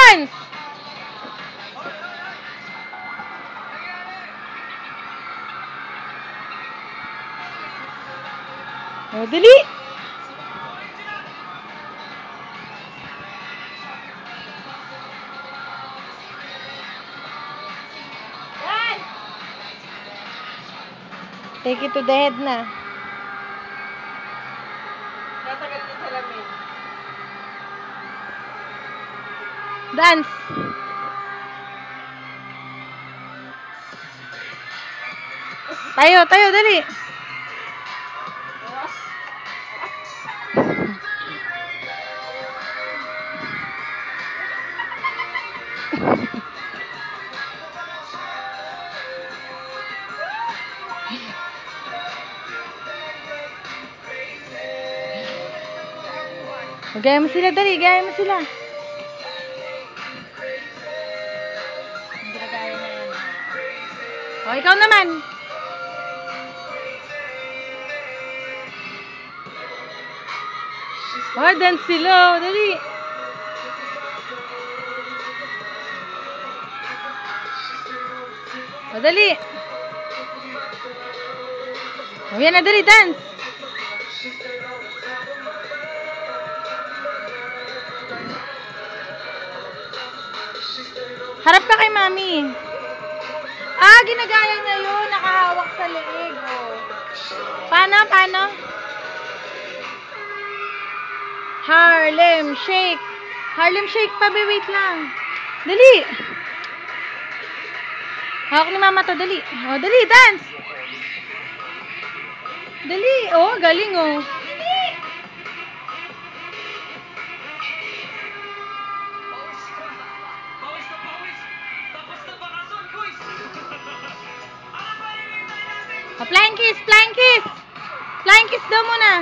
Dance! O, dali! Take it to the head na. Tatagal din sa lamin. Dance! Tayo, tayo, dali! Gaya mo sila, dali. Gaya mo sila. Ginagaya na yan. O, ikaw naman. O, dance sila. O, dali. O, dali. O, yan na, dali. Dance. Harap ka kay mami. Ah, ginagaya niya yun. Nakahawak sa leeg. Oh. Paano? Paano? Harlem Shake. Harlem Shake pa, be. Wait lang. Dali. Hawak ni mama to. Dali. Oh, dali. Dance. Dali. Oh, galing oh. Oh, flying kiss, flying kiss. Flying kiss daw muna.